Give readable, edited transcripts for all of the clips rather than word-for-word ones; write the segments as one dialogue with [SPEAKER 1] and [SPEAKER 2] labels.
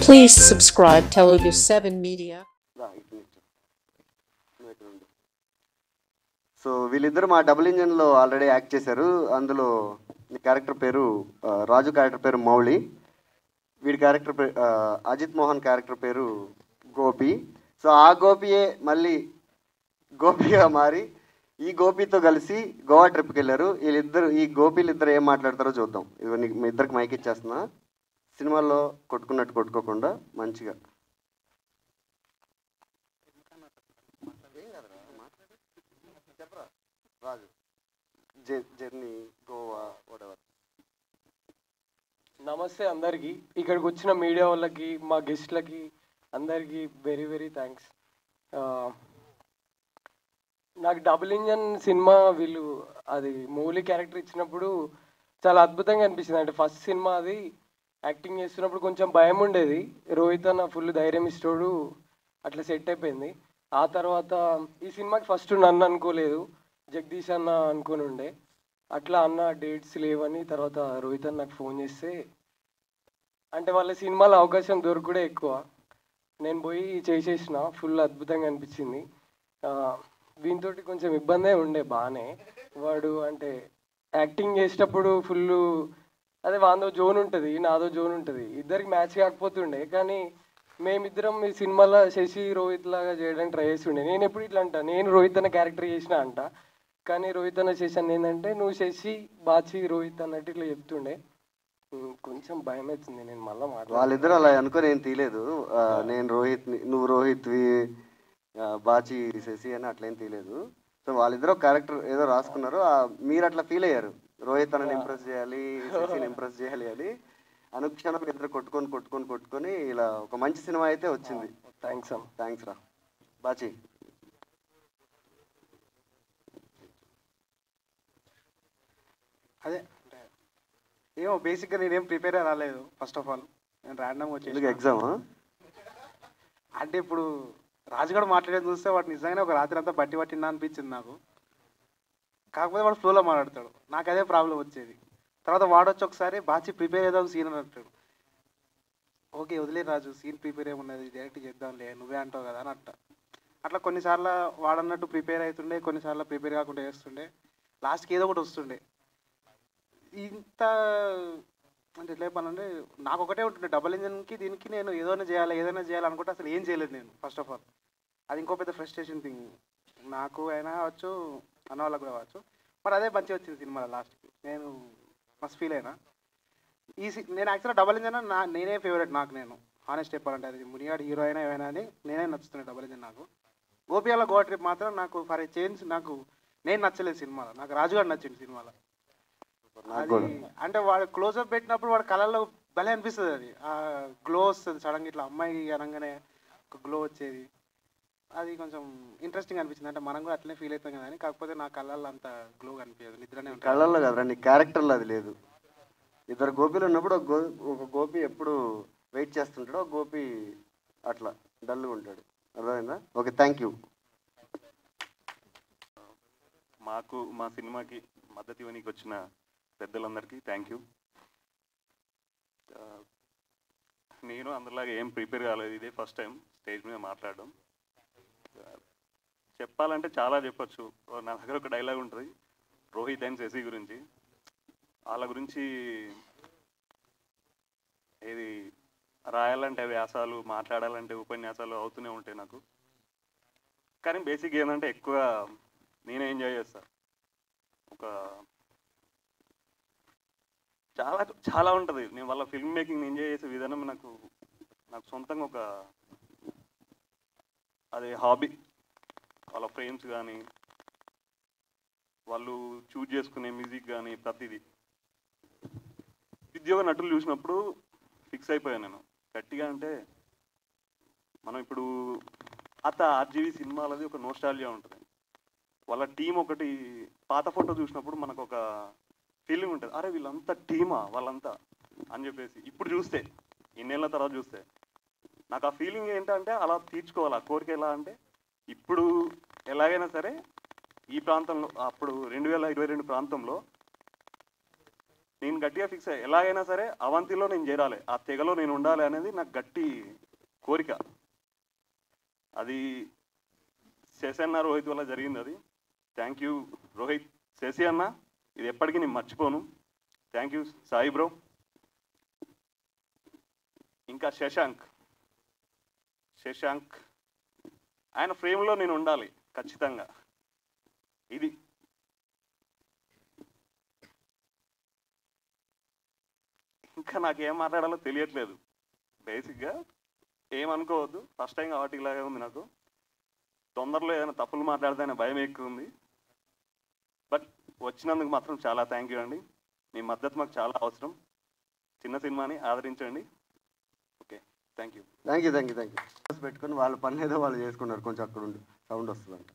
[SPEAKER 1] Please subscribe Telugu 7 Media.
[SPEAKER 2] So వీళ్ళిద్దరు మా double ఇంజన్లో already act చేశారు. అందులో క్యారెక్టర్ పేరు రాజు, క్యారెక్టర్ పేరు మౌళి. వీడి క్యారెక్టర్ పేరు అజిత్ మోహన్, క్యారెక్టర్ పేరు గోపి. సో ఆ గోపియే మళ్ళీ గోపిగా మారి ఈ గోపితో కలిసి గోవా ట్రిప్కి వెళ్ళారు. ఈ గోపీలిద్దరు ఏం మాట్లాడతారో చూద్దాం. ఇవన్నీ మీ ఇద్దరికి మైక్ ఇచ్చేస్తున్నా. సినిమాల్లో కొట్టుకున్నట్టు కొట్టుకోకుండా మంచిగా రాజు జర్నీ గోవా వడెవర్.
[SPEAKER 3] నమస్తే అందరికీ, ఇక్కడికి వచ్చిన మీడియా వాళ్ళకి, మా గెస్ట్లకి అందరికీ వెరీ వెరీ థ్యాంక్స్. నాకు డబుల్ ఇంజన్ సినిమా వీళ్ళు అది మౌలి క్యారెక్టర్ ఇచ్చినప్పుడు చాలా అద్భుతంగా అనిపించింది. అంటే ఫస్ట్ సినిమా అది యాక్టింగ్ చేస్తున్నప్పుడు కొంచెం భయం ఉండేది. రోహిత్ అన్న ఫుల్ ధైర్యం ఇస్తాడు, అట్లా సెట్ అయిపోయింది. ఆ తర్వాత ఈ సినిమాకి ఫస్ట్ నన్ను అనుకోలేదు, జగదీష్ అన్న అనుకుని ఉండే. అట్లా అన్న డేట్స్ లేవని తర్వాత రోహిత్ అన్న నాకు ఫోన్ చేస్తే, అంటే వాళ్ళ సినిమాలో అవకాశం దొరకడే ఎక్కువ, నేను పోయి చేసేసిన. ఫుల్ అద్భుతంగా అనిపించింది. దీంతో కొంచెం ఇబ్బందే ఉండే బాగానే. వాడు అంటే యాక్టింగ్ చేసేటప్పుడు ఫుల్ అదే వాందో జోన్ ఉంటుంది, నాదో జోన్ ఉంటుంది, ఇద్దరికి మ్యాచ్ కాకపోతుండే. కానీ మేమిద్దరం ఈ సినిమాలో శశి రోహిత్ లాగా చేయడానికి ట్రై చేస్తుండే. నేను ఎప్పుడు ఇట్లా అంట, నేను రోహిత్ అన్న క్యారెక్టర్ చేసిన అంట, కానీ రోహిత్ అన్న చేశాను ఏంటంటే నువ్వు శశి బాచి రోహిత్ అన్నట్టు ఇట్లా చెప్తుండే. కొంచెం భయం అవుతుంది. నేను మళ్ళీ
[SPEAKER 2] వాళ్ళిద్దరు అలా అనుకుని ఏం తీయలేదు. నేను రోహిత్, నువ్వు రోహిత్వి, బాచి శశి అని అట్లేం తీయలేదు. సో వాళ్ళిద్దరు క్యారెక్టర్ ఏదో రాసుకున్నారు. మీరు అట్లా ఫీల్ అయ్యారు, రోహిత్ అన్నని ఇంప్రెస్ చేయాలి, శశిని ఇంప్రెస్ చేయాలి అని. అనుక్షణం ఇద్దరు కొట్టుకొని ఇలా ఒక మంచి సినిమా అయితే వచ్చింది. థ్యాంక్స్ రా బాచి.
[SPEAKER 4] అదే అంటే ఏమో బేసిక్గా నేనేం ప్రిపేర్ రాలేదు. ఫస్ట్ ఆఫ్ ఆల్ నేను ర్యాండమ్గా వచ్చేసి
[SPEAKER 2] ఎగ్జామ్
[SPEAKER 4] అంటే ఇప్పుడు రాజుగాడు మాట్లాడేది చూస్తే వాడు నిజంగానే ఒక రాత్రి అంతా పట్టిందా అనిపించింది నాకు. కాకపోతే వాడు ఫ్లోలో మాట్లాడతాడు, నాకు అదే ప్రాబ్లం వచ్చేది. తర్వాత వాడు వచ్చి ఒకసారి బాచి ప్రిపేర్ ఏదో ఒక సీన్ అని అంటాడు. ఓకే వదిలే రాజు, సీన్ ప్రిపేర్ ఏమున్నది, డైరెక్ట్ చేద్దాంలే, నువ్వే అంటావు కదా అని అట్లా కొన్నిసార్లు వాడన్నట్టు ప్రిపేర్ అవుతుండే, కొన్నిసార్లు ప్రిపేర్ కాకుండా చేస్తుండే. లాస్ట్కి ఏదో ఒకటి వస్తుండే. ఇంత అంటే ఎట్లా చెప్పాలంటే నాకు ఒకటే ఉంటుండే, డబుల్ ఇంజన్కి దీనికి నేను ఏదైనా చేయాలి అనుకుంటే అసలు ఏం చేయలేదు నేను. ఫస్ట్ ఆఫ్ ఆల్ అది ఇంకో పెద్ద ఫ్రస్ట్రేషన్ థింగ్ నాకు అయినా కావచ్చు, అన్న వాళ్ళకు కూడా కావచ్చు. మరి అదే మంచిగా వచ్చింది సినిమాలో లాస్ట్కి. నేను మస్త్ ఫీల్ అయినా. నేను యాక్చువల్గా డబుల్ ఇంజన్ నేనే ఫేవరెట్ నాకు. నేను హానెస్ట్ చెప్పాలంటే అది మునియాడు హీరో అయినా ఏమైనా అని నేనే నచ్చుతున్నాను డబుల్ ఇంజన్ నాకు. గోపియాల గోవా ట్రిప్ మాత్రం నాకు ఫర్ ఏ చేంజ్ నేను నచ్చలేదు సినిమాలో. నాకు రాజుగారు నచ్చింది సినిమాలో. అది అంటే వాడు క్లోజ్అప్ పెట్టినప్పుడు వాడు కళల్లో భలే అనిపిస్తుంది. అది ఆ గ్లో వస్తుంది సడన్గా, ఇట్లా అమ్మాయి అనగానే ఒక గ్లో వచ్చేది. అది కొంచెం ఇంట్రెస్టింగ్ అనిపించింది. అంటే మనం కూడా అట్లనే ఫీల్ అవుతాం కదా అని. కాకపోతే నా కళ్ళల్లో అంత గ్లో కనిపించదు, నిద్రనే
[SPEAKER 2] కళ్ళల్లో కదరా, నీ క్యారెక్టర్లో అది లేదు. ఇద్దరు గోపీలు ఉన్నప్పుడు ఒక గోపి ఎప్పుడు వెయిట్ చేస్తుంటాడు, ఒక గోపి అట్లా డల్గా ఉంటాడు. అర్థమైందా? Okay, thank you.
[SPEAKER 5] మా సినిమాకి మద్దతు ఇవ్వడానికి వచ్చిన పెద్దలందరికీ థ్యాంక్ యూ. నేను అందరిలాగా ఏం ప్రిపేర్ కాలేదు, ఇదే ఫస్ట్ టైం స్టేజ్ మీద మాట్లాడడం. చెప్పాలంటే చాలా చెప్పచ్చు. నా దగ్గర ఒక డైలాగ్ ఉంటుంది రోహిత్ అండ్ శశి గురించి. వాళ్ళ గురించి ఏది రాయాలంటే వ్యాసాలు, మాట్లాడాలంటే ఉపన్యాసాలు అవుతూనే ఉంటాయి నాకు. కానీ బేసిక్ ఏంటంటే ఎక్కువ నేనే ఎంజాయ్ చేస్తాను. ఒక చాలా చాలా ఉంటుంది. నేను వాళ్ళ ఫిల్మ్ మేకింగ్ ఎంజాయ్ చేసే విధానం నాకు సొంతంగా ఒక అది హాబీ. వాళ్ళ ఫ్రేమ్స్ కానీ, వాళ్ళు చూజ్ చేసుకునే మ్యూజిక్ కానీ, ప్రతిదీ. ఉద్యోగ నటులు చూసినప్పుడు ఫిక్స్ అయిపోయాను నేను గట్టిగా. అంటే మనం ఇప్పుడు ఆర్జీవి సినిమాలది ఒక నోస్టాల్జియా ఉంటుంది. వాళ్ళ టీం ఒకటి పాత ఫోటో చూసినప్పుడు మనకు ఒక ఫీలింగ్ ఉంటుంది, అరే వీళ్ళంతా టీమా వాళ్ళంతా అని చెప్పేసి. ఇప్పుడు చూస్తే ఇన్నేళ్ళ తర్వాత చూస్తే నాకు ఆ ఫీలింగ్ ఏంటంటే అలా తీర్చుకోవాలి. ఆ కోరిక ఎలా అంటే ఇప్పుడు ఎలాగైనా సరే ఈ ప్రాంతంలో, అప్పుడు 2022 ప్రాంతంలో నేను గట్టిగా ఫిక్స్ అయ్యా, ఎలాగైనా సరే అవంతిలో నేను చేరాలి, ఆ తెగలో నేను ఉండాలి అనేది నాకు గట్టి కోరిక. అది శశి అన్న రోహిత్ వల్ల జరిగింది. అది థ్యాంక్ యూ రోహిత్, శశి అన్న, ఇది ఎప్పటికీ నేను మర్చిపోను. Thank you Sai bro. ఇంకా శశాంక్ ఆయన ఫ్రేమ్లో నేను ఉండాలి ఖచ్చితంగా. ఇది ఇంకా నాకేం మాట్లాడాలో తెలియట్లేదు. బేసిక్గా ఏమనుకోవద్దు, ఫస్ట్ టైం కాబట్టి ఇలాగే ఉంది. నాకు తొందరలో ఏదైనా తప్పులు మాట్లాడితే భయం ఎక్కువ ఉంది. బట్ వచ్చినందుకు మాత్రం చాలా థ్యాంక్ యూ అండి. మీ మద్దతు మాకు చాలా అవసరం. చిన్న సినిమాని ఆదరించండి. Okay, thank you.
[SPEAKER 2] పెట్టుకొని వాళ్ళ పని ఏదో వాళ్ళు చేసుకున్నారు. కొంచెం అక్కడ ఉండి సౌండ్ వస్తుందంట.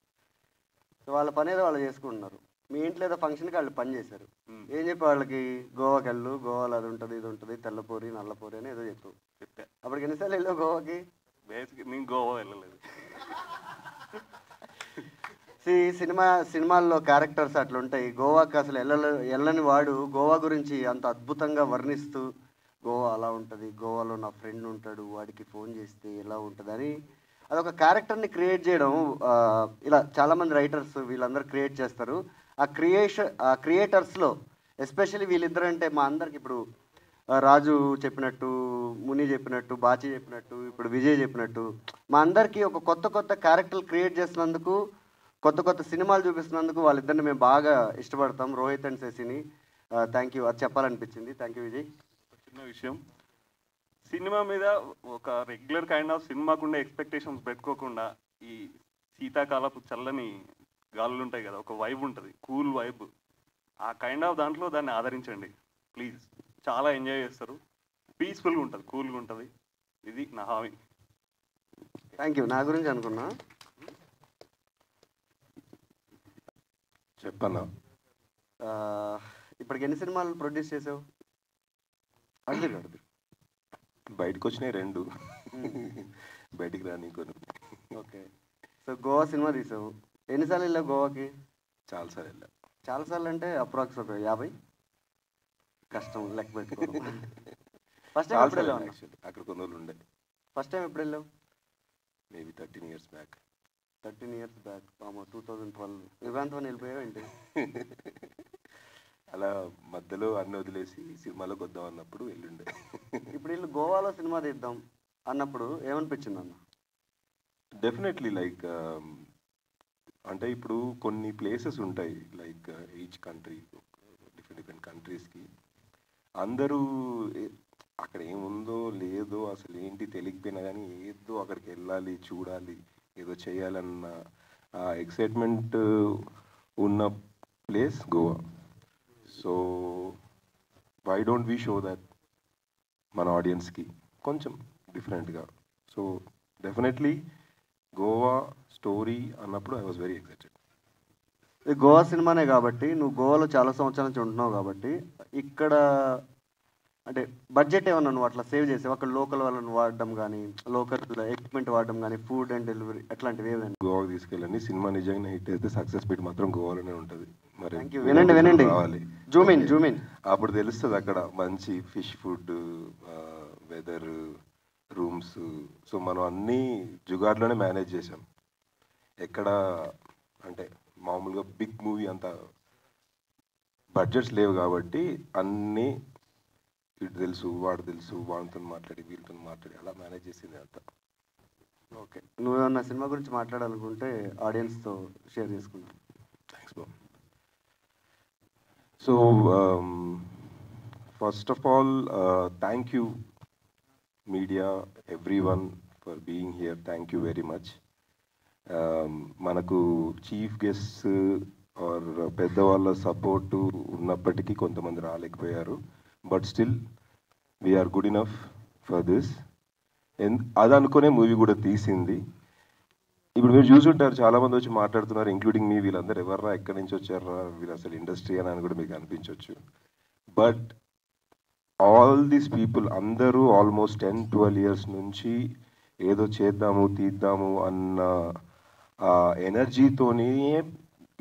[SPEAKER 2] సో వాళ్ళ పని ఏదో వాళ్ళు చేసుకుంటున్నారు. మీ ఇంట్లో ఏదో ఫంక్షన్కి వాళ్ళు పని చేశారు. ఏం చెప్పి వాళ్ళకి గోవాకి వెళ్ళు, గోవాలో అది ఉంటుంది ఇది ఉంటుంది, తెల్లపూరి నల్లపూరి అని ఏదో చెప్పు. అప్పటికి ఎన్నిసార్లు వెళ్ళావు గోవాకి?
[SPEAKER 5] బేసిక్ నేను గోవా వెళ్ళలేదు.
[SPEAKER 2] సినిమాల్లో క్యారెక్టర్స్ అట్లా ఉంటాయి. గోవాకి అసలు వెళ్ళని వాడు గోవా గురించి అంత అద్భుతంగా వర్ణిస్తూ, గోవా అలా ఉంటుంది, గోవాలో నా ఫ్రెండ్ ఉంటాడు, వాడికి ఫోన్ చేస్తే ఎలా ఉంటుంది అని అదొక క్యారెక్టర్ని క్రియేట్ చేయడం. ఇలా చాలామంది రైటర్స్ వీళ్ళందరూ క్రియేట్ చేస్తారు. ఆ క్రియేటర్స్లో ఎస్పెషల్లీ వీళ్ళిద్దరు అంటే మా అందరికి ఇప్పుడు రాజు చెప్పినట్టు, ముని చెప్పినట్టు, బాచి చెప్పినట్టు, ఇప్పుడు విజయ్ చెప్పినట్టు మా అందరికీ ఒక కొత్త క్యారెక్టర్లు క్రియేట్ చేసినందుకు, కొత్త సినిమాలు చూపిస్తున్నందుకు వాళ్ళిద్దరిని మేము బాగా ఇష్టపడతాం, రోహిత్ అండ్ శశిని. థ్యాంక్ యూ, అది చెప్పాలనిపించింది. Thank you Vijay.
[SPEAKER 5] చిన్న విషయం, సినిమా మీద ఒక రెగ్యులర్ కైండ్ ఆఫ్ సినిమాకుండే ఎక్స్పెక్టేషన్స్ పెట్టుకోకుండా ఈ శీతాకాలపు చల్లని గాలులు ఉంటాయి కదా, ఒక వైబ్ ఉంటుంది, కూల్ వైబ్, ఆ కైండ్ ఆఫ్ దాంట్లో దాన్ని ఆదరించండి ప్లీజ్. చాలా ఎంజాయ్ చేస్తారు, పీస్ఫుల్గా ఉంటుంది, కూల్గా ఉంటుంది. ఇది నా హామీ.
[SPEAKER 2] Thank you. నా గురించి అనుకున్నా
[SPEAKER 6] చెప్పన్నా.
[SPEAKER 2] ఇప్పటికి ఎన్ని సినిమాలు ప్రొడ్యూస్ చేసావు? అడుగు.
[SPEAKER 6] బయటకు వచ్చినాయి 2, బయటికి రాని కొన్ని.
[SPEAKER 2] ఓకే, సో గోవా సినిమా తీసావు. ఎన్నిసార్లు వెళ్ళావు గోవాకి?
[SPEAKER 6] చాలాసార్లు వెళ్ళా.
[SPEAKER 2] చాలాసార్లు అంటే అప్రాక్స్ ఒక 50? కష్టం లెక్క పెట్టుకోవడం. ఫస్ట్ టైం ఎప్పుడు వెళ్ళావు?
[SPEAKER 6] యాక్చువల్లీ అక్కడ కొన్ని రోజులు ఉండే.
[SPEAKER 2] ఫస్ట్ టైం ఎప్పుడు వెళ్ళావు?
[SPEAKER 6] Maybe 13 years back.
[SPEAKER 2] 13 years back. 2012 యుగాంతం వెళ్ళిపోయావు ఏంటి?
[SPEAKER 6] అలా మధ్యలో అన్ని వదిలేసి సినిమాలోకి వద్దాం అన్నప్పుడు వెళ్ళిండే.
[SPEAKER 2] ఇప్పుడు వీళ్ళు గోవాలో సినిమా తీద్దాం అన్నప్పుడు ఏమనిపించింది అన్న?
[SPEAKER 6] డెఫినెట్లీ లైక్ అంటే ఇప్పుడు కొన్ని ప్లేసెస్ ఉంటాయి, లైక్ ఈచ్ కంట్రీ, డిఫరెంట్ కంట్రీస్కి అందరూ అక్కడ ఏముందో లేదో అసలు ఏంటి తెలియకపోయినా కానీ ఏదో అక్కడికి వెళ్ళాలి, చూడాలి, ఏదో చేయాలన్న ఎక్సైట్మెంట్ ఉన్న place Goa. So why don't we show that మన ఆడియన్స్కి కొంచెం డిఫరెంట్గా. సో డెఫినెట్లీ గోవా స్టోరీ అన్నప్పుడు ఐ వాజ్ వెరీ ఎక్సైటెడ్.
[SPEAKER 2] ఇది గోవా సినిమానే కాబట్టి, నువ్వు గోవాలో చాలా సంవత్సరాల నుంచి ఉంటున్నావు కాబట్టి ఇక్కడ అంటే బడ్జెట్ ఏమన్నా నువ్వు అట్లా సేవ్ చేసావు? అక్కడ లోకల్ వాళ్ళని వాడడం కానీ, లోకల్ ఎక్విప్మెంట్ వాడడం కానీ, ఫుడ్ అండ్ డెలివరీ అట్లాంటివి ఏమైనా?
[SPEAKER 6] గోవాకి తీసుకెళ్ళండి, సినిమా నిజంగా హిట్ అయితే సక్సెస్ మీట్ మాత్రం గోవాలోనే ఉంటుంది. మరి
[SPEAKER 2] వినండి,
[SPEAKER 6] రావాలి,
[SPEAKER 2] జూమిన్
[SPEAKER 6] అప్పుడు తెలుస్తుంది అక్కడ మంచి fish food, weather, rooms. So మనం అన్నీ జుగాడ్లోనే మేనేజ్ చేసాం. ఎక్కడ అంటే మామూలుగా బిగ్ మూవీ అంత బడ్జెట్స్ లేవు కాబట్టి అన్నీ ఇటు తెలుసు, వాడు తెలుసు, వాళ్ళతో మాట్లాడి వీళ్ళతో మాట్లాడి అలా మేనేజ్ చేసింది అంతా.
[SPEAKER 2] ఓకే, నువ్వేమన్నా సినిమా గురించి మాట్లాడాలనుకుంటే ఆడియన్స్తో షేర్ చేసుకున్నాను.
[SPEAKER 6] థ్యాంక్స్ బాబు. So first of all thank you media, everyone for being here. Thank you very much. మనకు చీఫ్ గెస్ట్స్ ఆర్ పెద్దవాళ్ళ సపోర్టు ఉన్నప్పటికీ కొంతమంది రాలేకపోయారు. But still we're good enough for this. అది అనుకునే మూవీ కూడా తీసింది. ఇప్పుడు మీరు చూసుంటారు చాలామంది వచ్చి మాట్లాడుతున్నారు, ఇంక్లూడింగ్ మీ, వీళ్ళందరూ ఎవర్రా, ఎక్కడి నుంచి వచ్చారా, వీళ్ళు అసలు ఇండస్ట్రీ అని కూడా మీకు అనిపించవచ్చు. బట్ ఆల్ దీస్ పీపుల్ అందరూ ఆల్మోస్ట్ 10-12 years నుంచి ఏదో చేద్దాము తీద్దాము అన్న ఎనర్జీతోనే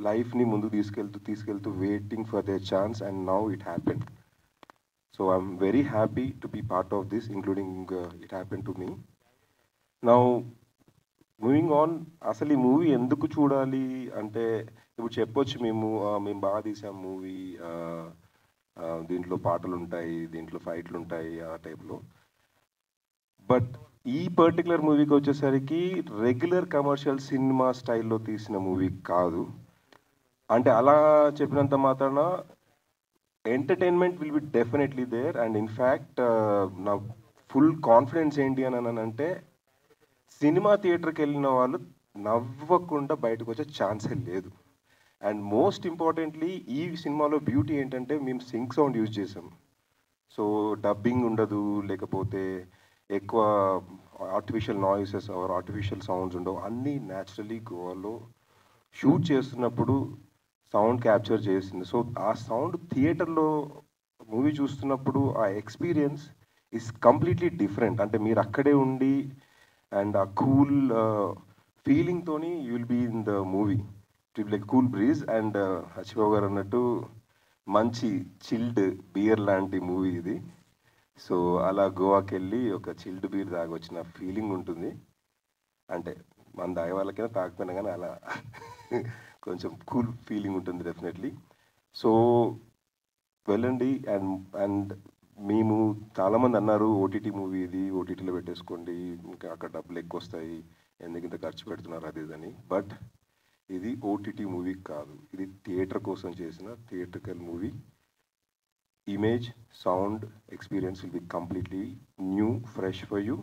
[SPEAKER 6] లైఫ్ని ముందుకు తీసుకెళ్తూ waiting for they chance, and now it happen. So I'm very happy to be part of this, including it happened to me. Now, moving on, అసలు ఈ మూవీ ఎందుకు చూడాలి అంటే ఇప్పుడు చెప్పొచ్చు మేము బాగా తీసాం మూవీ, దీంట్లో పాటలు ఉంటాయి, దీంట్లో ఫైట్లు ఉంటాయి ఆ టైప్లో. బట్ ఈ పర్టికులర్ మూవీకి వచ్చేసరికి రెగ్యులర్ కమర్షియల్ సినిమా స్టైల్లో తీసిన మూవీ కాదు. అంటే అలా చెప్పినంత మాత్రాన entertainment will be definitely there. And in fact నా ఫుల్ కాన్ఫిడెన్స్ ఏంటి అని అంటే సినిమా థియేటర్కి వెళ్ళిన వాళ్ళు నవ్వకుండా బయటకు వచ్చే ఛాన్సే లేదు. అండ్ మోస్ట్ ఇంపార్టెంట్లీ ఈ సినిమాలో బ్యూటీ ఏంటంటే మేము సింక్ సౌండ్ యూజ్ చేసాం. సో డబ్బింగ్ ఉండదు, లేకపోతే ఎక్కువ artificial noises or artificial sounds ఉండవు. అన్నీ న్యాచురలీ గోవాలో షూట్ చేస్తున్నప్పుడు సౌండ్ క్యాప్చర్ చేసింది. సో ఆ సౌండ్ థియేటర్లో మూవీ చూస్తున్నప్పుడు ఆ ఎక్స్పీరియన్స్ ఈస్ కంప్లీట్లీ డిఫరెంట్. అంటే మీరు అక్కడే ఉండి అండ్ ఆ కూల్ ఫీలింగ్తోని you will be in the movie. It will like cool breeze. And Hachibabu garu అన్నట్టు మంచి చిల్డ్ బియర్ లాంటి మూవీ ఇది. సో అలా గోవాకి వెళ్ళి ఒక చిల్డ్ బీర్ తాగొచ్చిన ఫీలింగ్ ఉంటుంది. అంటే మన తాగే వాళ్ళకైనా తాకపోయినా కానీ అలా కొంచెం కూల్ ఫీలింగ్ ఉంటుంది డెఫినెట్లీ. సో వెళ్ళండి. అండ్ మేము చాలామంది అన్నారు ఓటీటీ మూవీ ఇది, ఓటీటీలో పెట్టేసుకోండి, ఇంకా అక్కడ డబ్బులు ఎక్కువ వస్తాయి, ఎందుకు ఇంత ఖర్చు పెడుతున్నారు అది ఇదని. బట్ ఇది ఓటీటీ మూవీ కాదు, ఇది థియేటర్ కోసం చేసిన theatrical movie. Image, sound experience will be completely new, fresh for you.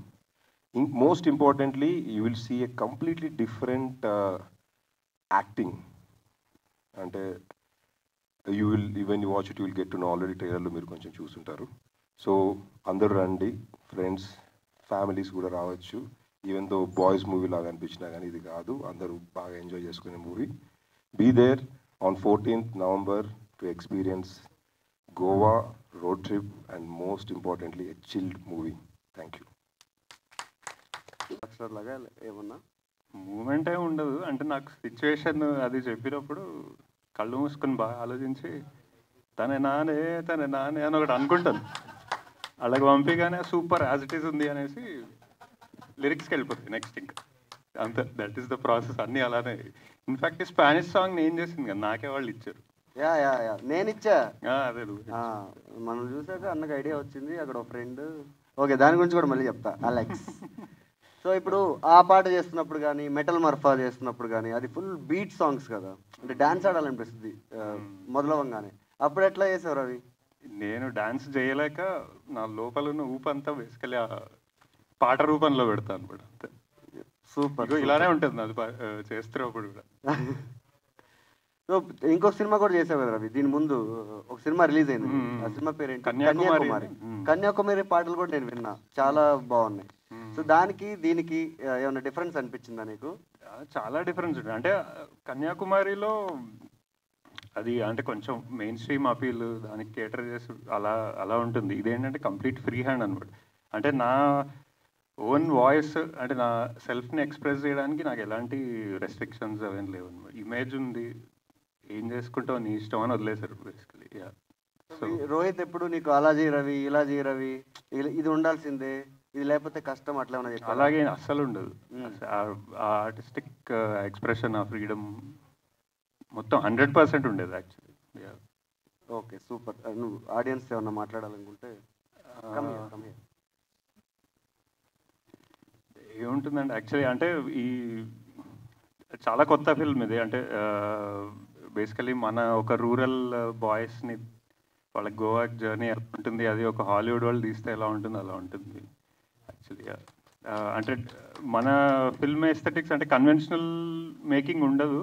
[SPEAKER 6] Most importantly you will see a completely different acting. అంటే you will even you watch it, you will get to know. Already ట్రైలర్లో మీరు కొంచెం చూసుంటారు. So అందరూ రండి, friends, families కూడా రావచ్చు. Even though boys movie లాగా అనిపించినా కానీ ఇది కాదు, అందరూ బాగా ఎంజాయ్ చేసుకునే movie. Be there on 14th November to experience Goa road trip and most importantly a chilled movie. Thank you.
[SPEAKER 2] లాగా ఏమన్నా
[SPEAKER 7] మూమెంట్ ఏమి ఉండదు. అంటే నాకు సిచ్యువేషన్ అది చెప్పినప్పుడు కళ్ళు మూసుకొని బాగా ఆలోచించి తనే నానే అని ఒకటి అనుకుంటాను. అలాగే పంపిగానే సూపర్ యాజ్ ఇట్ ఈస్ ఉంది అనేసి లిరిక్స్కి వెళ్ళిపోతుంది నెక్స్ట్. ఇంకా అంతే, దట్ ఈస్ ద ప్రాసెస్. అన్నీ అలానే. ఇన్ఫాక్ట్ స్పానిష్ సాంగ్ నేను చేసింది కదా, నాకే వాళ్ళు ఇచ్చారు.
[SPEAKER 2] నేను ఇచ్చా.
[SPEAKER 7] అదే
[SPEAKER 2] మనం చూసాక అన్నకు ఐడియా వచ్చింది, అక్కడ ఒక ఫ్రెండ్. ఓకే, దాని గురించి కూడా మళ్ళీ చెప్తా, అలెక్స్. సో ఇప్పుడు ఆ పాట చేస్తున్నప్పుడు కానీ, మెటల్ మర్ఫా చేస్తున్నప్పుడు కానీ, అది ఫుల్ బీట్ సాంగ్స్ కదా, అంటే డాన్స్ ఆడాలనిపిస్తుంది మొదలవంగానే. అప్పుడు ఎట్లా చేసేవారు అవి?
[SPEAKER 7] నేను డాన్స్ చేయలేక నా లోపల ఉన్న ఊపంతా బేసికలీ పాట రూపంలో పెడతాను కూడా. అంతే,
[SPEAKER 2] సూపర్.
[SPEAKER 7] ఇలానే ఉంటుంది నాది చేస్తున్నప్పుడు కూడా.
[SPEAKER 2] సో ఇంకొక సినిమా కూడా చేసావు కదా రవి, దీని ముందు ఒక సినిమా రిలీజ్ అయింది. ఆ సినిమా పేరు ఏంటి? కన్యాకుమారి పాటలు కూడా నేను విన్నా, చాలా బాగున్నాయి. సో దానికి దీనికి ఏమైనా డిఫరెన్స్ అనిపించిందా నీకు?
[SPEAKER 7] చాలా డిఫరెన్స్ ఉంటుంది. అంటే కన్యాకుమారిలో అది అంటే కొంచెం మెయిన్ స్ట్రీమ్ అపీల్, దానికి కేటర్ చేసి అలా ఉంటుంది. ఇదేంటంటే కంప్లీట్ ఫ్రీ హ్యాండ్ అనమాట. అంటే నా ఓన్ వాయిస్, అంటే నా సెల్ఫ్ని ఎక్స్ప్రెస్ చేయడానికి నాకు ఎలాంటి రెస్ట్రిక్షన్స్ అవేం లేవు అనమాట. ఇమేజ్ ఉంది, ఏం చేసుకుంటావు నీ ఇష్టం అని వదిలేశారు బేసికలీ.
[SPEAKER 2] సో రోహిత్ ఎప్పుడు నీకు అలా చేయి రవి, ఇలా చేయి రవి, ఇది ఉండాల్సిందే, ఇది లేకపోతే కష్టం, అట్లా ఏమైనా చెప్పారు?
[SPEAKER 7] అలాగే అస్సలు ఉండదు. ఆర్టిస్టిక్ ఎక్స్ప్రెషన్, ఆ ఫ్రీడమ్ మొత్తం 100% ఉండేది యాక్చువల్లీ.
[SPEAKER 2] Okay, super. నువ్వు ఆడియన్స్ ఏమన్నా మాట్లాడాలనుకుంటే
[SPEAKER 7] ఏముంటుందండి యాక్చువల్లీ, అంటే ఈ చాలా కొత్త ఫిల్మ్ ఇది. అంటే బేసికలీ మన ఒక రూరల్ బాయ్స్ని వాళ్ళ గోవా జర్నీ ఎలా ఉంటుంది, అది ఒక హాలీవుడ్ వాళ్ళు తీస్తే ఎలా ఉంటుంది అలా ఉంటుంది యాక్చువల్లీ. అంటే మన ఫిల్మ్ ఎస్థెటిక్స్ అంటే కన్వెన్షనల్ మేకింగ్ ఉండదు,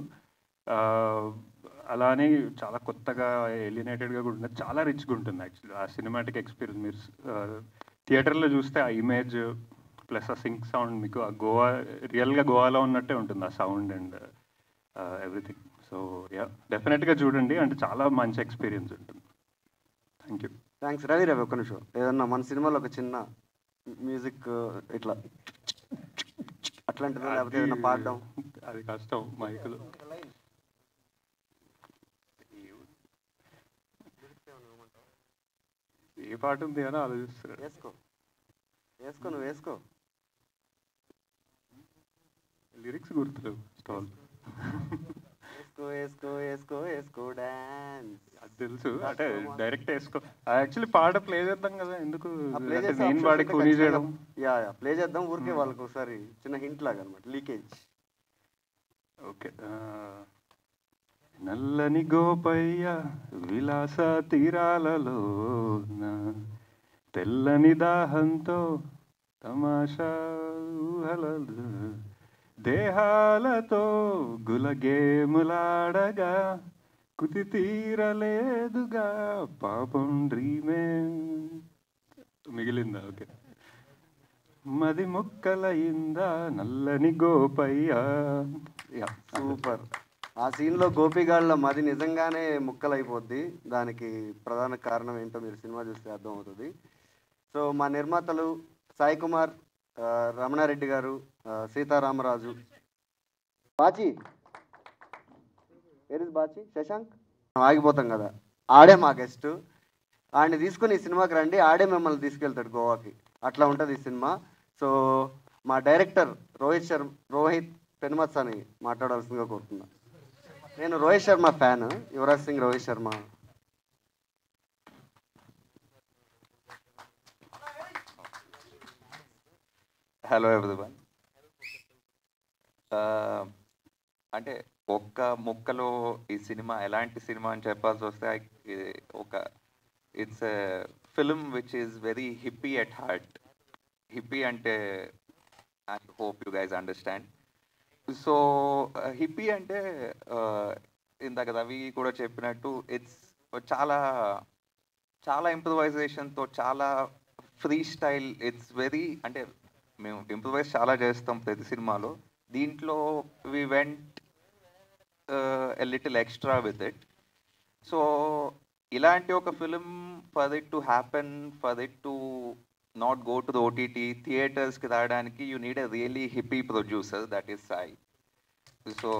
[SPEAKER 7] అలానే చాలా కొత్తగా ఎలినేటెడ్గా కూడా ఉంటుంది, చాలా రిచ్గా ఉంటుంది యాక్చువల్లీ. ఆ సినిమాటిక్ ఎక్స్పీరియన్స్ మీరు థియేటర్లో చూస్తే ఆ ఇమేజ్ ప్లస్ ఆ సింక్ సౌండ్ మీకు ఆ గోవా, రియల్గా గోవాలో ఉన్నట్టే ఉంటుంది ఆ సౌండ్ అండ్ ఎవ్రీథింగ్. సో డెఫినెట్గా చూడండి, అంటే చాలా మంచి ఎక్స్పీరియన్స్ ఉంటుంది. Thank you.
[SPEAKER 2] Thanks Ravi. Ravi ఒక్క నిమిషం, ఏదన్నా మన సినిమాలో ఒక చిన్న మ్యూజిక్ ఇట్లా అట్లాంటిది, లేకపోతే ఏదైనా పాడడం?
[SPEAKER 7] అది కష్టం మైకులో. ఏ పాట ఉంది అని ఆలోచిస్తున్నాడు.
[SPEAKER 2] వేసుకో వేసుకో, నువ్వు వేసుకో.
[SPEAKER 7] లిరిక్స్ గుర్తులేవు. స్టాల్
[SPEAKER 2] వేసుకో వేసుకో వేసుకో వేసుకో డాన్స్.
[SPEAKER 7] అది తెలుసు, అంటే డైరెక్ట్ వేసుకో. యాక్చువల్లీ పాట ప్లే చేద్దాం కదా, ఎందుకు
[SPEAKER 2] ప్లే చేసే
[SPEAKER 7] మెయిన్ బాడీ కూనీ చేయడం.
[SPEAKER 2] యా ప్లే చేద్దాం ఊరికే వాళ్ళకి ఒకసారి చిన్న హింట్ లాగా అనమాట, లీకేజ్.
[SPEAKER 7] ఓకే. నల్లని గోపయ్య విలాస తీరాలలో తెల్లని దాహంతో తమాషా ఊహలలు దేహాలతో గులగేములాడగా కుతి తీరలేదుగా పాపం డ్రీమే మిగిలిందా? ఓకే. మది ముక్కలయిందా నల్లని గోపయ్య.
[SPEAKER 2] సూపర్. ఆ సీన్లో గోపిగాళ్ళ మది నిజంగానే ముక్కలైపోద్ది. దానికి ప్రధాన కారణం ఏంటో మీరు సినిమా చూస్తే అర్థమవుతుంది. సో మా నిర్మాతలు సాయి కుమార్, రమణారెడ్డి గారు, సీతారామరాజు, బాచి ఏది బాచి శశాంక్, ఆగిపోతాం కదా, ఆడే మా గెస్ట్. ఆడిని తీసుకుని ఈ సినిమాకి రండి, ఆడే మిమ్మల్ని తీసుకెళ్తాడు గోవాకి. అట్లా ఉంటుంది ఈ సినిమా. సో మా డైరెక్టర్ రోహిత్ పెనుమత్స్ అని మాట్లాడాల్సిందిగా కోరుతున్నా. నేను Rohit Sharma fan, Yuvraj Singh Rohit Sharma.
[SPEAKER 8] Hello everyone. అంటే ఒక్క ముక్కలో ఈ సినిమా ఎలాంటి సినిమా అని చెప్పాల్సి వస్తే it's a film which is very hippie at heart. Hippie అంటే I hope you guys understand. So hippie అంటే ఇందాక రవి కూడా చెప్పినట్టు ఇట్స్ చాలా చాలా ఇంప్రూవైజేషన్తో, చాలా ఫ్రీ స్టైల్. ఇట్స్ వెరీ, అంటే మేము ఇంప్రూవైజ్ చాలా చేస్తాం ప్రతి సినిమాలో. దీంట్లో we went a little extra with it. So ఇలాంటి ఒక film for it to happen, for it to not go to the OTT థియేటర్స్కి రావడానికి you need a really hippie producer, that is Sai. So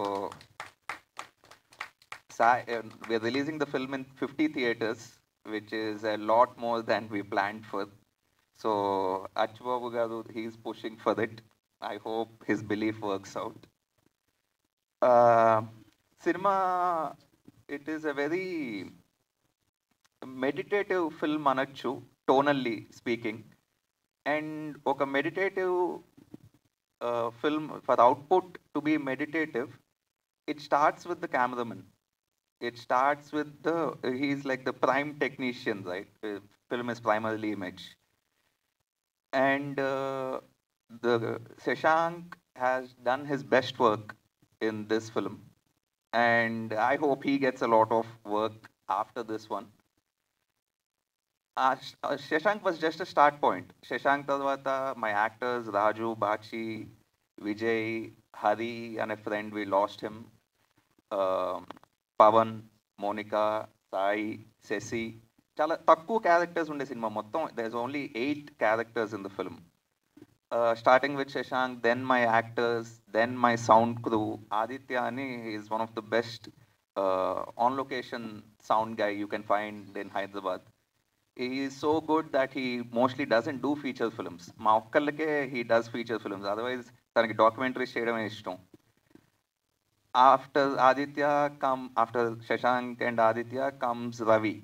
[SPEAKER 8] we're releasing the film in 50 theaters, which is a lot more than we planned for. So Achbabu garu, he's pushing for it. I hope his belief works out. Cinema, it is a very meditative film anachu, tonally speaking. And oka meditative film, for output to be meditative, it starts with the cameraman. It starts with he's like the prime technician, right? Film is primarily image. And the Shashank has done his best work in this film. And I hope he gets a lot of work after this one. Shashank was just a start point. Shashank tarvata, my actors, Raju, Bachi, Vijay, Hari, and a friend, we lost him. Pavan, Monika, Sai, Sashi, చాలా తక్కువ characters ఉండే సినిమా మొత్తం. There is only 8 characters in the film. Starting with Shashank, then my actors, then my sound crew. Aditya అని is one of the best on location sound guy you can find in Hyderabad. He is so good that he mostly doesn't do feature films. మా ఒక్కళ్ళకే he does feature films, otherwise తనకి documentaries చేయడమే ఇష్టం. After Shashank and Aditya comes Ravi.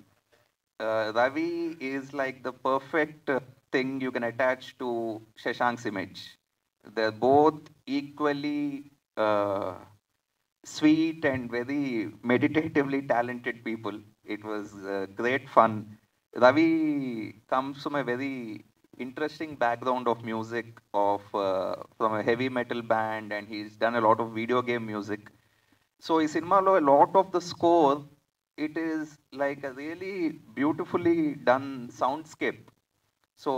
[SPEAKER 8] Ravi is like the perfect thing you can attach to Shashank's image. They're both equally sweet and very meditatively talented people. It was great fun. Ravi comes from a very interesting background of music, from a heavy metal band, and he's done a lot of video game music. So in cinema lo, a lot of the score, it is like a really beautifully done soundscape. So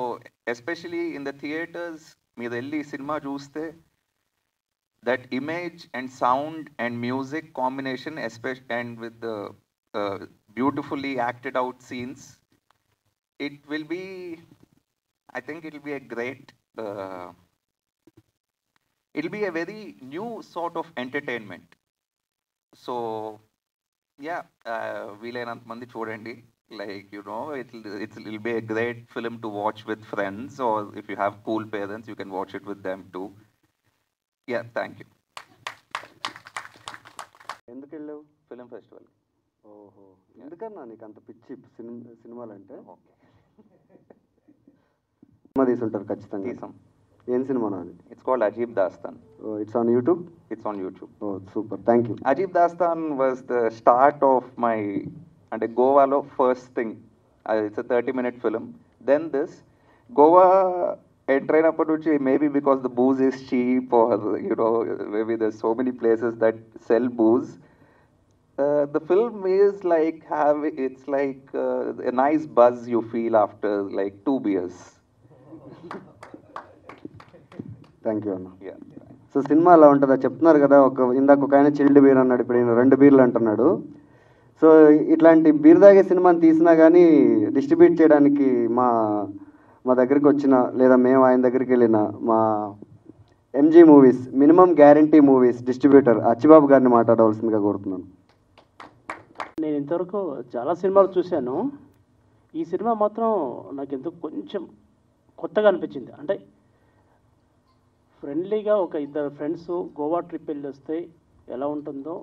[SPEAKER 8] especially in the theaters, meer elli cinema chuste, that image and sound and music combination, especially and with the beautifully acted out scenes, it will be, I think it will be a great, it will be a very new sort of entertainment. So yeah, వీలైనంత మంది చూడండి. Like, you know, it'll be a great film to watch with friends, or if you have cool parents, you can watch it with them too. Yeah, thank you.
[SPEAKER 2] ఎందుకు వెళ్ళావు?
[SPEAKER 8] Film festival.
[SPEAKER 2] ఓహో, ఎందుకన్నా నీకు అంత పిచ్చి సినిమాలంటే? సినిమా తీసుంటారు ఖచ్చితంగా.
[SPEAKER 8] తీసాం.
[SPEAKER 2] ఏం సినిమానా అది?
[SPEAKER 8] It's called Ajib Dastan.
[SPEAKER 2] It's on YouTube?
[SPEAKER 8] It's on YouTube.
[SPEAKER 2] Oh super, thank you.
[SPEAKER 8] Ajib Dastan was the start of my, and Goa lo first thing. It's a 30-minute film. Then this Goa entrainappudu nuchi, maybe because the booze is cheap, or you know, maybe there's so many places that sell booze. The film is like it's like a nice buzz you feel after like 2 beers.
[SPEAKER 2] Thank you అన్న.
[SPEAKER 8] Yeah.
[SPEAKER 2] So cinema అలా ఉంటుందా? చెప్తున్నారు కదా, ఇందాక ఒక ఆయన chilled beer అన్నాడు, ఇప్పుడు ఈయన 2 బీర్లు అంటున్నాడు. సో ఇట్లాంటి బీర్ తాగే సినిమాని తీసినా కానీ డిస్ట్రిబ్యూట్ చేయడానికి మా దగ్గరికి వచ్చిన, లేదా మేము ఆయన దగ్గరికి వెళ్ళిన మా MG movies, minimum guarantee movies distributor Achibabu గారిని మాట్లాడవలసిందిగా కోరుతున్నాను.
[SPEAKER 9] నేను ఇంతవరకు చాలా సినిమాలు చూశాను. ఈ సినిమా మాత్రం నాకు ఎందుకు కొంచెం కొత్తగా అనిపించింది. అంటే ఫ్రెండ్లీగా ఒక 2 ఫ్రెండ్స్ గోవా ట్రిప్ వెళ్ళి వస్తే ఎలా ఉంటుందో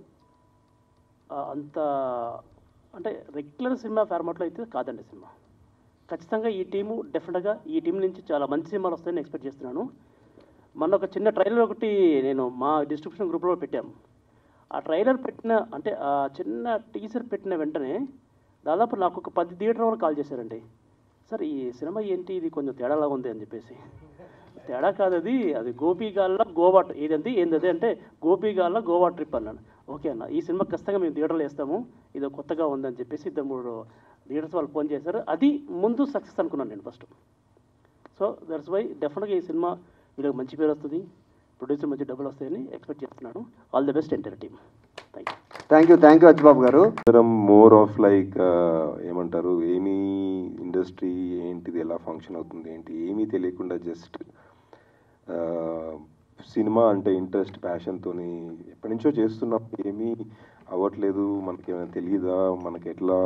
[SPEAKER 9] అంత, అంటే రెగ్యులర్ సినిమా ఫార్మాట్లో అయితే కాదండి సినిమా. ఖచ్చితంగా ఈ టీము డెఫినెట్గా ఈ టీం నుంచి చాలా మంచి సినిమాలు వస్తాయని ఎక్స్పెక్ట్ చేస్తున్నాను. మొన్న ఒక చిన్న ట్రైలర్ ఒకటి నేను మా డిస్ట్రిబ్యూషన్ గ్రూప్లో పెట్టాము. ఆ ట్రైలర్ పెట్టిన, అంటే ఆ చిన్న టీజర్ పెట్టిన వెంటనే దాదాపు నాకు ఒక 10 థియేటర్ వాళ్ళు కాల్ చేశారండి. సార్ ఈ సినిమా ఏంటి, ఇది కొంచెం తేడాలా ఉంది అని చెప్పేసి. తేడా కాదు, అది గోపీగాళ్ళ గోవా, ఏంది అంటే గోపీగాళ్ళ గోవా ట్రిప్ అన్నాను. ఓకే అన్న, ఈ సినిమా ఖచ్చితంగా మేము థియేటర్లో వేస్తాము, ఇది కొత్తగా ఉందని చెప్పేసి 2-3 థియేటర్స్ వాళ్ళు ఫోన్ చేశారు. అది ముందు సక్సెస్ అనుకున్నాను నేను ఫస్ట్. సో దట్స్ వై డెఫినెట్గా ఈ సినిమా వీళ్ళకి మంచి పేరు వస్తుంది, ప్రొడ్యూసర్ మంచి డబ్బులు వస్తాయని ఎక్స్పెక్ట్ చేస్తున్నాను. All the best entire team.
[SPEAKER 2] Thank you Achhibabu garu.
[SPEAKER 6] More of like ఏమంటారు, ఏమీ ఇండస్ట్రీ ఏంటిది, ఎలా ఫంక్షన్ అవుతుంది ఏంటి ఏమీ తెలియకుండా జస్ట్ సినిమా అంటే ఇంట్రెస్ట్, ప్యాషన్తో ఎప్పటి నుంచో చేస్తున్నాం, ఏమీ అవ్వట్లేదు, మనకి ఏమైనా తెలియదా, మనకి ఎట్లా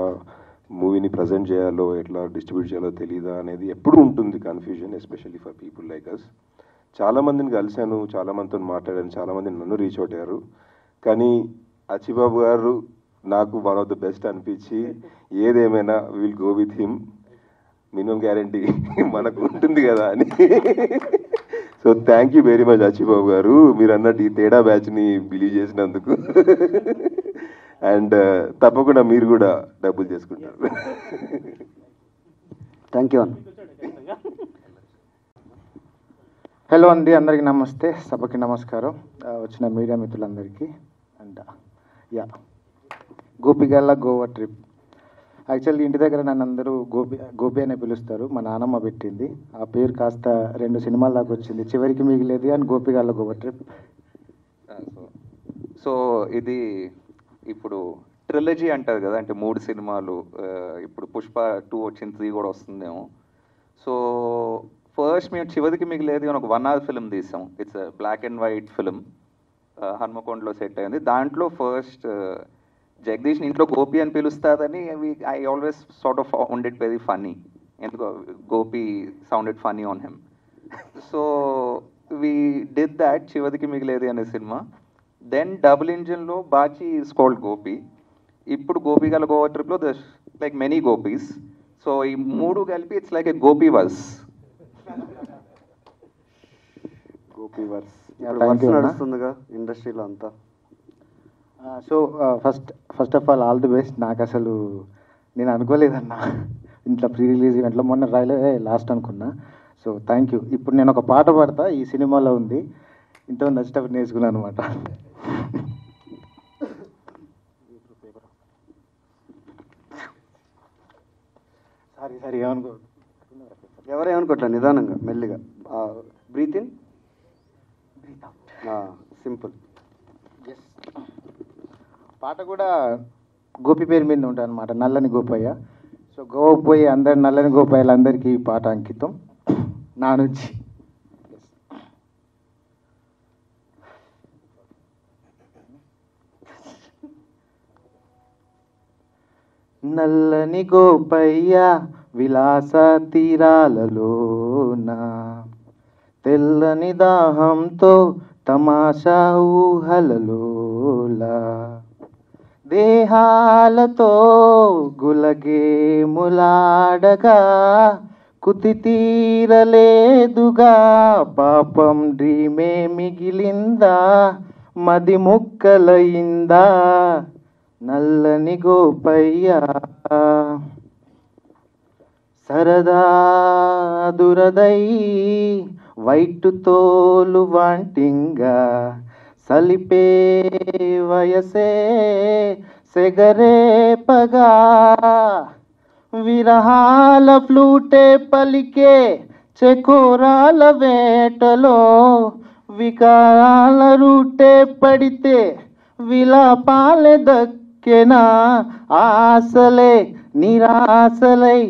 [SPEAKER 6] మూవీని ప్రజెంట్ చేయాలో, ఎట్లా డిస్ట్రిబ్యూట్ చేయాలో తెలియదా అనేది ఎప్పుడు ఉంటుంది confusion, especially for people like us. చాలామందిని కలిశాను, చాలామందితో మాట్లాడాను, చాలామంది నన్ను రీచ్ అవుట్ అయ్యారు. కానీ అచ్చిబాబు గారు నాకు వన్ ఆఫ్ ద బెస్ట్ అనిపించి, ఏదేమైనా will go with him, minimum guarantee మనకు ఉంటుంది కదా అని. So thank you very much Achibabu గారు, మీరు అన్నట్టు ఈ తేడా బ్యాచ్ని బిలీవ్ చేసినందుకు. అండ్ తప్పకుండా మీరు కూడా డబ్బులు చేసుకుంటారు.
[SPEAKER 2] థ్యాంక్ యూ అన్న.
[SPEAKER 10] హలో అండి, అందరికీ నమస్తే, సభకి నమస్కారం, వచ్చిన మీడియా మిత్రులందరికీ. అండ్ గోపిగాళ్ళ గోవా ట్రిప్. యాక్చువల్లీ ఇంటి దగ్గర నన్ను అందరూ గోపి అనే పిలుస్తారు, మా నాన్నమ్మ పెట్టింది. ఆ పేరు కాస్త 2 సినిమాల దాకా వచ్చింది, చివరికి మిగిలేదు అని గోపిగాళ్ళ గోవా ట్రిప్.
[SPEAKER 8] సో ఇది ఇప్పుడు ట్రిలజీ అంటారు కదా, అంటే 3 సినిమాలు. ఇప్పుడు పుష్ప 2 వచ్చింది, 3 కూడా వస్తుందేమో. సో ఫస్ట్ మేము చివరికి మిగిలేదు అని ఒక 1 hour ఫిల్మ్ తీసాం. It's black and white film, హన్మకొండలో సెట్ అయింది. దాంట్లో ఫస్ట్ జగదీష్ ఇంట్లో గోపి అని పిలుస్తారని I always sort of found it very funny, ఎందుకో Gopi sounded funny on him. So we did that, చివరికి మిగిలేది అనే సినిమా. దెన్ డబుల్ ఇంజిన్లో బాచి ఈస్ కాల్డ్ గోపి. ఇప్పుడు గోపిగాళ్ళ గోవా ట్రిప్లో there like many Gopis. So ఈ 3 కలిపి it's like a Gopi verse.
[SPEAKER 2] Gopi verse నడుస్తుందిగా ఇండస్ట్రీలో అంతా.
[SPEAKER 10] So first of all the best. నాకు అసలు నేను అనుకోలేదన్నా ఇంట్లో ప్రీ రిలీజ్ ఈవెంట్లో, మొన్న రాయలే లాస్ట్ అనుకున్నా. So thank you. ఇప్పుడు నేను ఒక పాట పాడతా, ఈ సినిమాలో ఉంది, ఇంత నచ్చేటప్పుడు నేర్చుకున్నాను అనమాట. సారీ ఏమనుకో,
[SPEAKER 2] ఎవరేమనుకోవట్లేదు, నిదానంగా మెల్లిగా breathe in breathe out, simple.
[SPEAKER 10] పాట కూడా గోపి పేరు మీద ఉంటుంది అనమాట, నల్లని గోపయ్య. సో గోవా పోయి అందరు నల్లని గోపయ్యలందరికీ ఈ పాట అంకితం నా నుంచి. నల్లని గోపయ్య విలాస తీరాలలోన తెల్లని దాహంతో తమాషా ఊహలలోలా దేహాలతో గులగేములాడగా కుతి తీరలేదుగా పాపం డ్రీమే మిగిలిందా మది ముక్కలయిందా నల్లని గోపయ్య సరదా దురదై వైటు తోలు వాంటింగా సలిపే వయసే సెగరేపగా విరహాల ఫ్లూటే పలికే చెకోరాల వేటలో వికారాల రూటే పడితే విలాపాలే దక్కెనా ఆశలే నిరాశలై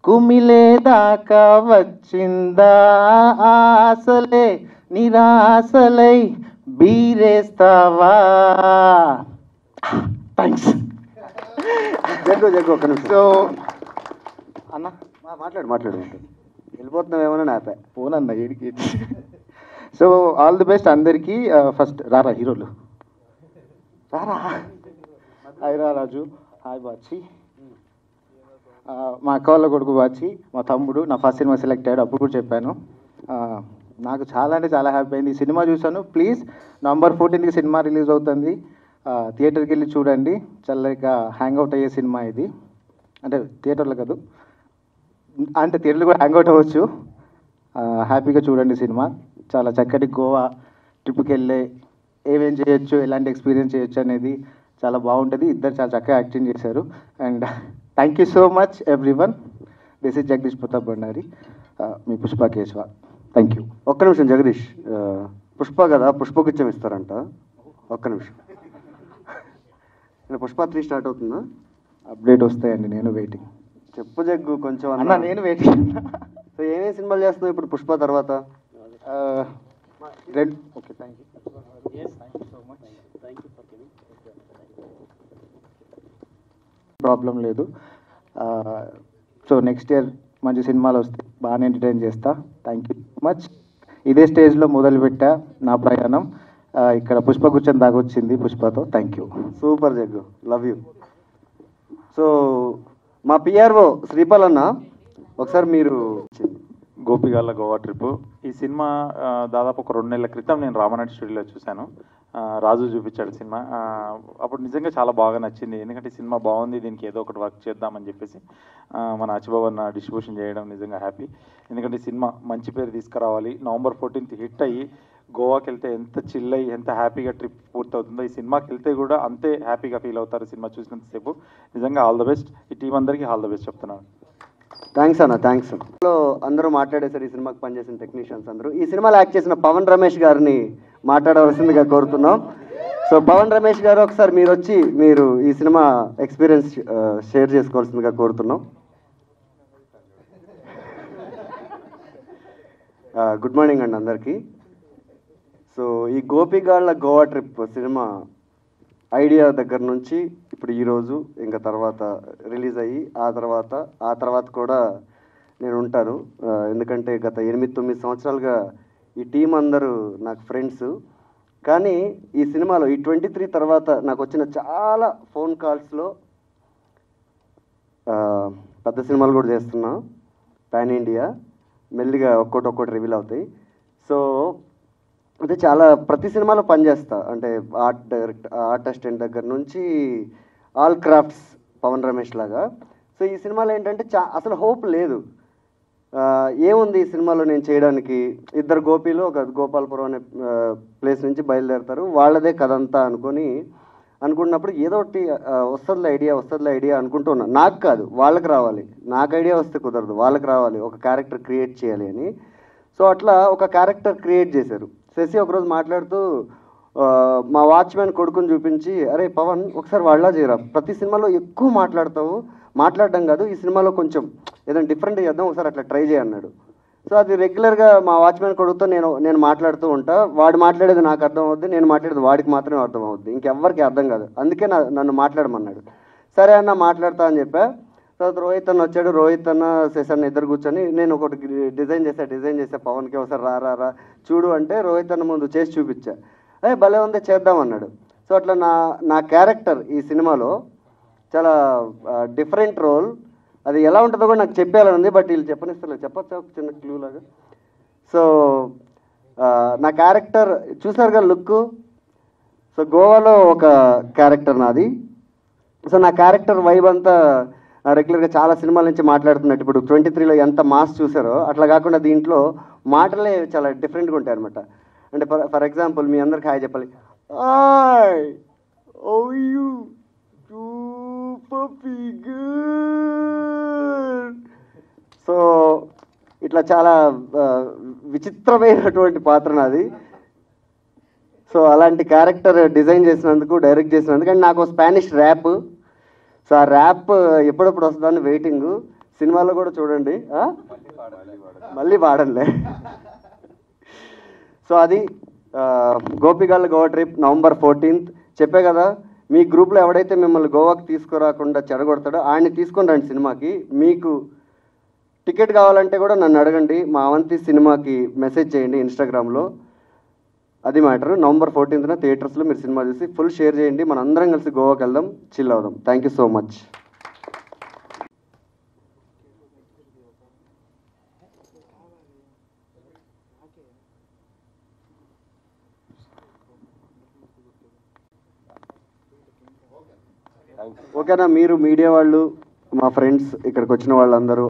[SPEAKER 10] కుమిలేదాకా వచ్చిందా ఆశలే నిరాశలై బీరేస్తావా థ్యాంక్స్
[SPEAKER 2] జగ్గు ఒక్క నిమిషం.
[SPEAKER 10] సో అన్న
[SPEAKER 2] మాట్లాడు వెళ్ళిపోతున్నావేమో నాపే
[SPEAKER 10] పోనన్న ఏడికి సో ఆల్ ది బెస్ట్ అందరికీ ఫస్ట్ రారా హీరోలు రారా హాయ్ రా రాజు హాయ్ బాచి మా అక్క వాళ్ళ కొడుకు బాచి మా తమ్ముడు నా ఫస్ట్ సినిమా సెలెక్ట్ అయ్యాడు అప్పుడు కూడా చెప్పాను నాకు చాలా అంటే చాలా హ్యాపీ అయింది ఈ సినిమా చూసాను please November 14th cinema release అవుతుంది థియేటర్కి వెళ్ళి చూడండి చల్లగా హ్యాంగ్ అవుట్ అయ్యే సినిమా ఇది అంటే థియేటర్లో కాదు అంటే థియేటర్లో కూడా హ్యాంగ్ అవుట్ అవ్వచ్చు హ్యాపీగా చూడండి సినిమా చాలా చక్కటి గోవా ట్రిప్కి వెళ్ళే ఏమేం చేయొచ్చు ఎలాంటి ఎక్స్పీరియన్స్ చేయొచ్చు అనేది చాలా బాగుంటుంది ఇద్దరు చాలా చక్కగా యాక్టింగ్ చేశారు and thank you so much everyone this is Jagadish Pratap Bhandari me Pushpa Keshava thank you
[SPEAKER 2] ఒక్క నిమిషం జగదీష్ పుష్ప కదా పుష్పగుచ్చం ఇస్తారంట ఒక్క నిమిషం పుష్ప 3 స్టార్ట్ అవుతుందా
[SPEAKER 10] అప్డేట్ వస్తాయండి నేను వెయిటింగ్
[SPEAKER 2] చెప్పు జగ్గు కొంచెం
[SPEAKER 10] అన్న నేను వెయిటింగ్
[SPEAKER 2] సో ఏమేమి సినిమాలు చేస్తున్నావు ఇప్పుడు పుష్ప తర్వాత
[SPEAKER 10] okay thank you so much thank you for giving problem లేదు సో నెక్స్ట్ ఇయర్ మంచి సినిమాలు వస్తే బాగానే ఎంటర్టైన్ చేస్తా థ్యాంక్ యూ సో మచ్ ఇదే స్టేజ్లో మొదలుపెట్టా నా ప్రయాణం ఇక్కడ పుష్పగుచ్చం దాకా వచ్చింది పుష్పతో thank you
[SPEAKER 2] super Jaggu love you so మా పిఆర్ఓ శ్రీపాల్ అన్న ఒకసారి మీరు
[SPEAKER 11] గోపిగాళ్ళ గోవా ట్రిప్ ఈ సినిమా దాదాపు ఒక 2 నెలల క్రితం నేను రామనాయుడు స్టూడియోలో చూశాను రాజు చూపించాడు సినిమా అప్పుడు నిజంగా చాలా బాగా నచ్చింది ఎందుకంటే సినిమా బాగుంది దీనికి ఏదో ఒకటి వర్క్ చేద్దామని చెప్పేసి మన అచ్చిబాబు అన్న డిస్ట్రిబ్యూషన్ చేయడం నిజంగా హ్యాపీ ఎందుకంటే సినిమా మంచి పేరు తీసుకురావాలి November 14th హిట్ అయ్యి గోవాకి వెళ్తే ఎంత చిల్ అయ్యి ఎంత హ్యాపీగా ట్రిప్ పూర్తవుతుందో ఈ సినిమాకి వెళ్తే కూడా అంతే హ్యాపీగా ఫీల్ అవుతారు సినిమా చూసినంతసేపు నిజంగా ఆల్ ద బెస్ట్ ఈ టీం అందరికీ ఆల్ ద బెస్ట్ చెప్తున్నాను
[SPEAKER 2] థ్యాంక్స్ అన్న థ్యాంక్స్ అందరూ మాట్లాడేసారు ఈ సినిమాకి పనిచేసిన టెక్నీషియన్స్ అందరూ ఈ సినిమాలో యాక్ట్ చేసిన పవన్ రమేష్ గారిని మాట్లాడవలసిందిగా కోరుతున్నాం సో పవన్ రమేష్ గారు ఒకసారి మీరు వచ్చి మీరు ఈ సినిమా ఎక్స్పీరియన్స్ షేర్ చేసుకోవాల్సిందిగా కోరుతున్నాం గుడ్ మార్నింగ్ అండి అందరికీ సో ఈ గోపిగాళ్ళ గోవా ట్రిప్ సినిమా ఐడియా దగ్గర నుంచి ఇప్పుడు ఈరోజు ఇంకా తర్వాత రిలీజ్ అయ్యి ఆ తర్వాత కూడా నేను ఉంటాను ఎందుకంటే గత 8-9 సంవత్సరాలుగా ఈ టీం అందరూ నాకు ఫ్రెండ్స్ కానీ ఈ సినిమాలో ఈ 23 తర్వాత నాకు వచ్చిన చాలా ఫోన్ కాల్స్లో పెద్ద సినిమాలు కూడా చేస్తున్నా పాన్ ఇండియా మెల్లిగా ఒక్కొక్కటి రివీల్ అవుతాయి సో అంటే చాలా ప్రతి సినిమాలో పనిచేస్తా అంటే ఆర్ట్ అసిస్టెంట్ దగ్గర నుంచి ఆల్ క్రాఫ్ట్స్ పవన్ రమేష్ లాగా సో ఈ సినిమాలో ఏంటంటే అసలు హోప్ లేదు ఏముంది ఈ సినిమాలో నేను చేయడానికి ఇద్దరు గోపీలు ఒక గోపాలపురం అనే ప్లేస్ నుంచి బయలుదేరుతారు వాళ్ళదే కథంతా అనుకున్నప్పుడు ఏదో ఒకటి వస్తుందిలే ఐడియా అనుకుంటున్నా నాకు కాదు వాళ్ళకి రావాలి నాకు ఐడియా వస్తే కుదరదు వాళ్ళకి రావాలి ఒక క్యారెక్టర్ క్రియేట్ చేయాలి అని సో అట్లా ఒక క్యారెక్టర్ క్రియేట్ చేశారు శశి ఒకరోజు మాట్లాడుతూ మా వాచ్మ్యాన్ కొడుకుని చూపించి అరే పవన్ ఒకసారి వాళ్ళ చేయరా ప్రతి సినిమాలో ఎక్కువ మాట్లాడడం కాదు ఈ సినిమాలో కొంచెం ఏదైనా డిఫరెంట్ చేద్దాం ఒకసారి అట్లా ట్రై చేయన్నాడు సో అది రెగ్యులర్గా మా వాచ్మ్యాన్ కొడుకుతో నేను మాట్లాడుతూ ఉంటా వాడు మాట్లాడేది నాకు అర్థం అవుద్ది నేను మాట్లాడేది వాడికి మాత్రమే అర్థం అవుద్ది ఇంకెవ్వరికి అర్థం కాదు అందుకే నన్ను మాట్లాడమన్నాడు సరే అన్న మాట్లాడతా అని చెప్పా. తర్వాత రోహిత్ అన్న వచ్చాడు. రోహిత్ అన్న శేషన్న ఇద్దరు కూర్చొని నేను ఒకటి డిజైన్ చేసా పవన్కి ఒకసారి రా చూడు అంటే రోహిత్ అన్న ముందు చేసి చూపించా. భలే ఉంది చేద్దామన్నాడు. సో అట్లా నా క్యారెక్టర్ ఈ సినిమాలో చాలా డిఫరెంట్ రోల్. అది ఎలా ఉంటుందో కూడా నాకు చెప్పేయాలని ఉంది, బట్ వీళ్ళు చెప్పనిస్తలేదు. చెప్పచ్చా ఒక చిన్న క్లూ లాగా? సో నా క్యారెక్టర్ చూసారు కదా లుక్. సో గోవాలో ఒక క్యారెక్టర్ నాది. సో నా క్యారెక్టర్ వైబ్ అంతా రెగ్యులర్గా చాలా సినిమాల నుంచి మాట్లాడుతున్నట్టు ఇప్పుడు 23లో ఎంత మాస్ చూసారో అట్లా కాకుండా దీంట్లో మాటలే చాలా డిఫరెంట్గా ఉంటాయి అనమాట. అంటే ఫర్ ఎగ్జాంపుల్ మీ అందరికి హాయ్ చెప్పాలి. సో ఇట్లా చాలా విచిత్రమైనటువంటి పాత్ర నాది. సో అలాంటి క్యారెక్టర్ డిజైన్ చేసినందుకు, డైరెక్ట్ చేసినందుకు, అండ్ నాకు స్పానిష్ ర్యాప్. సో ఆ ర్యాప్ ఎప్పుడప్పుడు వస్తుందని వెయిటింగ్. సినిమాలో కూడా చూడండి, మళ్ళీ వాడంలే. సో అది గోపిగాళ్ళ గోవా ట్రిప్ నవంబర్ 14th. చెప్పే కదా, మీ గ్రూప్లో ఎవడైతే మిమ్మల్ని గోవాకి తీసుకురాకుండా చెడగొడతాడో ఆయన్ని తీసుకొని రండి సినిమాకి. మీకు టికెట్ కావాలంటే కూడా నన్ను అడగండి. మా అవంతి సినిమాకి మెసేజ్ చేయండి ఇన్స్టాగ్రామ్లో. అది మ్యాటర్. నవంబర్ 14th థియేటర్స్లో మీరు సినిమా చూసి ఫుల్ షేర్ చేయండి. మన అందరం కలిసి గోవాకి వెళ్దాం, చిల్ అవుదాం. Thank you so much. ఓకేనా? మీరు మీడియా వాళ్ళు, మా ఫ్రెండ్స్, ఇక్కడికి వచ్చిన వాళ్ళందరూ